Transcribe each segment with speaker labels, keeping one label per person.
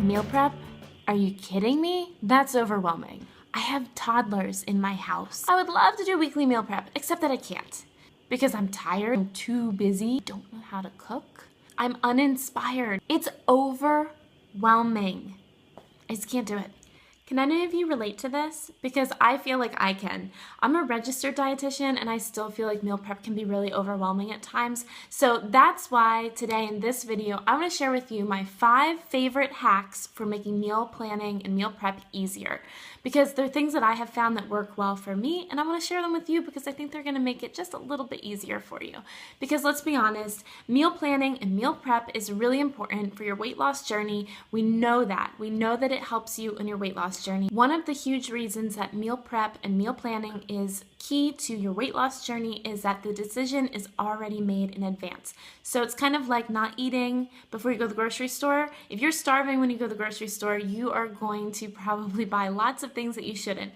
Speaker 1: Meal prep? Are you kidding me? That's overwhelming. I have toddlers in my house. I would love to do weekly meal prep, except that I can't. Because I'm tired, I'm too busy, don't know how to cook. I'm uninspired. It's overwhelming. I just can't do it. Can any of you relate to this? Because I feel like I can. I'm a registered dietitian and I still feel like meal prep can be really overwhelming at times. So that's why today in this video, I'm gonna share with you my 5 favorite hacks for making meal planning and meal prep easier. Because they're things that I have found that work well for me, and I wanna share them with you because I think they're gonna make it just a little bit easier for you. Because let's be honest, meal planning and meal prep is really important for your weight loss journey. We know that. We know that it helps you in your weight loss journey. One of the huge reasons that meal prep and meal planning is key to your weight loss journey is that the decision is already made in advance. So it's kind of like not eating before you go to the grocery store. If you're starving when you go to the grocery store, you are going to probably buy lots of things that you shouldn't.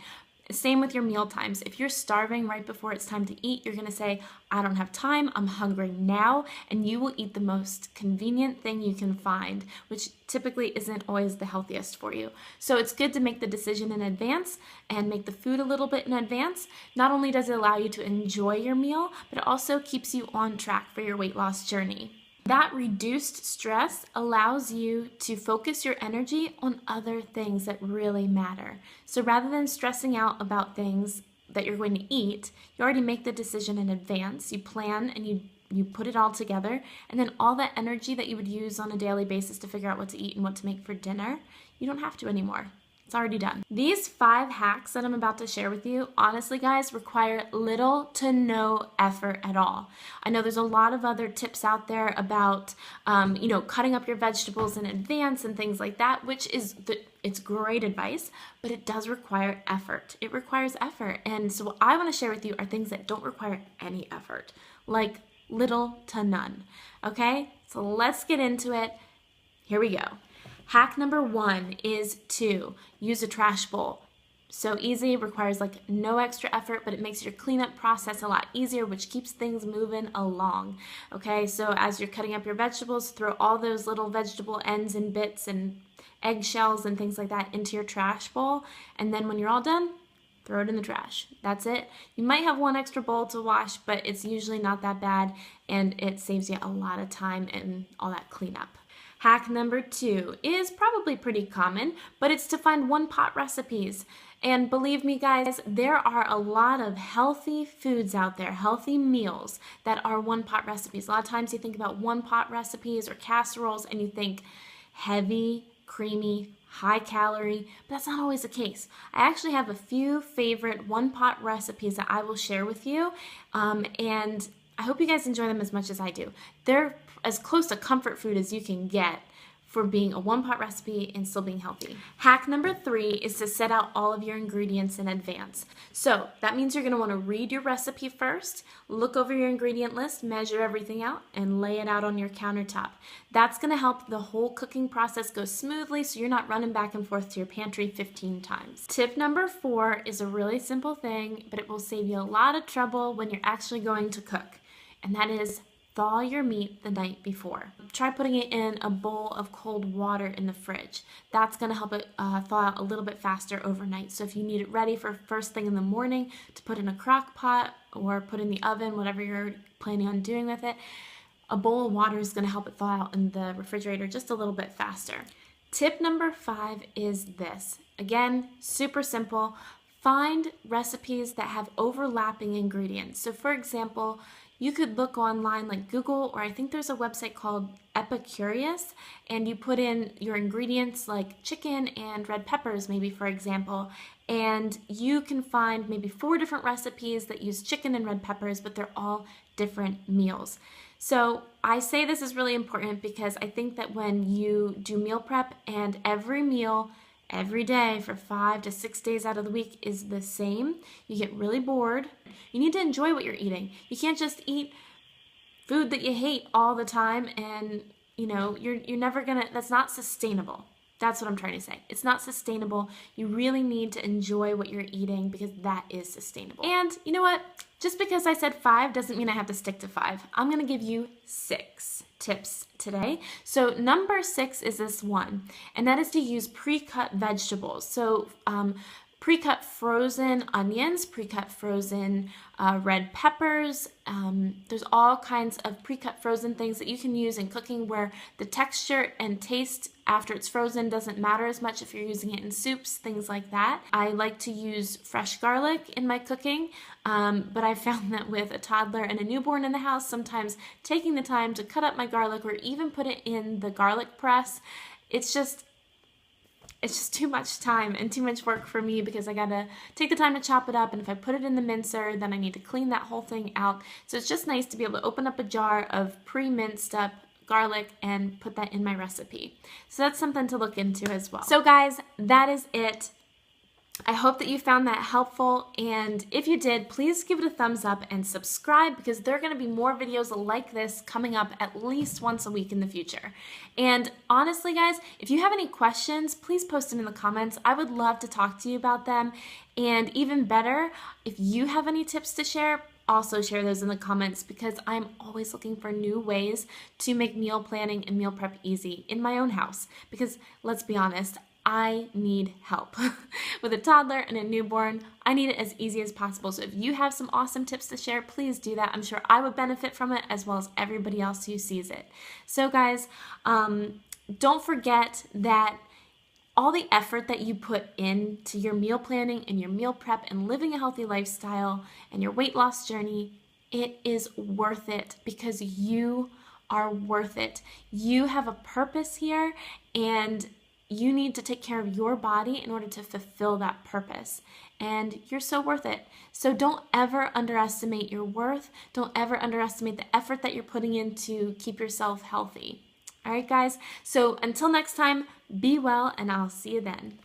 Speaker 1: Same with your meal times. If you're starving right before it's time to eat, you're going to say, I don't have time, I'm hungry now, and you will eat the most convenient thing you can find, which typically isn't always the healthiest for you. So it's good to make the decision in advance and make the food a little bit in advance. Not only does it allow you to enjoy your meal, but it also keeps you on track for your weight loss journey. That reduced stress allows you to focus your energy on other things that really matter. So rather than stressing out about things that you're going to eat, you already make the decision in advance. You plan and you put it all together, and then all that energy that you would use on a daily basis to figure out what to eat and what to make for dinner, you don't have to anymore. It's already done. These 5 hacks that I'm about to share with you, honestly guys, require little to no effort at all. I know there's a lot of other tips out there about, cutting up your vegetables in advance and things like that, which is it's great advice, but it does require effort. It requires effort. And so what I want to share with you are things that don't require any effort, like little to none. Okay, so let's get into it. Here we go. Hack number 1 is to use a trash bowl. So easy, requires like no extra effort, but it makes your cleanup process a lot easier, which keeps things moving along. Okay, so as you're cutting up your vegetables, throw all those little vegetable ends and bits and eggshells and things like that into your trash bowl. And then when you're all done, throw it in the trash. That's it. You might have one extra bowl to wash, but it's usually not that bad, and it saves you a lot of time and all that cleanup. Hack number 2 is probably pretty common, but it's to find one-pot recipes. And believe me guys, there are a lot of healthy foods out there, healthy meals that are one-pot recipes. A lot of times you think about one-pot recipes or casseroles and you think heavy, creamy, high calorie, but that's not always the case. I actually have a few favorite one-pot recipes that I will share with you, and I hope you guys enjoy them as much as I do. They're as close to comfort food as you can get for being a one-pot recipe and still being healthy. Hack number 3 is to set out all of your ingredients in advance. So that means you're gonna wanna read your recipe first, look over your ingredient list, measure everything out, and lay it out on your countertop. That's gonna help the whole cooking process go smoothly so you're not running back and forth to your pantry 15 times. Tip number 4 is a really simple thing, but it will save you a lot of trouble when you're actually going to cook, and that is thaw your meat the night before. Try putting it in a bowl of cold water in the fridge. That's gonna help it thaw out a little bit faster overnight. So if you need it ready for first thing in the morning to put in a crock pot or put in the oven, whatever you're planning on doing with it, a bowl of water is gonna help it thaw out in the refrigerator just a little bit faster. Tip number 5 is this. Again, super simple. Find recipes that have overlapping ingredients. So for example, you could look online like Google, or I think there's a website called Epicurious, and you put in your ingredients like chicken and red peppers, maybe for example, and you can find maybe 4 different recipes that use chicken and red peppers, but they're all different meals. So I say this is really important because I think that when you do meal prep and every meal every day for 5 to 6 days out of the week is the same, you get really bored. You need to enjoy what you're eating. You can't just eat food that you hate all the time, and you're never gonna, that's not sustainable. That's what I'm trying to say. It's not sustainable. You really need to enjoy what you're eating because that is sustainable. And you know what? Just because I said 5 doesn't mean I have to stick to 5. I'm going to give you 6 tips today. So number 6 is this one, and that is to use pre-cut vegetables. So pre-cut frozen onions, pre-cut frozen red peppers. There's all kinds of pre-cut frozen things that you can use in cooking where the texture and taste after it's frozen doesn't matter as much if you're using it in soups, things like that. I like to use fresh garlic in my cooking, but I found that with a toddler and a newborn in the house, sometimes taking the time to cut up my garlic or even put it in the garlic press, it's just too much time and too much work for me because I gotta take the time to chop it up, and if I put it in the mincer, then I need to clean that whole thing out. So it's just nice to be able to open up a jar of pre-minced up garlic and put that in my recipe. So that's something to look into as well. So guys, that is it. I hope that you found that helpful, and if you did, please give it a thumbs up and subscribe because there are going to be more videos like this coming up at least once a week in the future. And honestly guys, if you have any questions, please post them in the comments. I would love to talk to you about them, and even better, if you have any tips to share, also share those in the comments because I'm always looking for new ways to make meal planning and meal prep easy in my own house because let's be honest, I need help. With a toddler and a newborn, I need it as easy as possible. So if you have some awesome tips to share, please do that. I'm sure I would benefit from it as well as everybody else who sees it. So guys, don't forget that all the effort that you put into your meal planning and your meal prep and living a healthy lifestyle and your weight loss journey, it is worth it because you are worth it. You have a purpose here, and you need to take care of your body in order to fulfill that purpose. And you're so worth it. So don't ever underestimate your worth. Don't ever underestimate the effort that you're putting in to keep yourself healthy. All right, guys. So until next time, be well, and I'll see you then.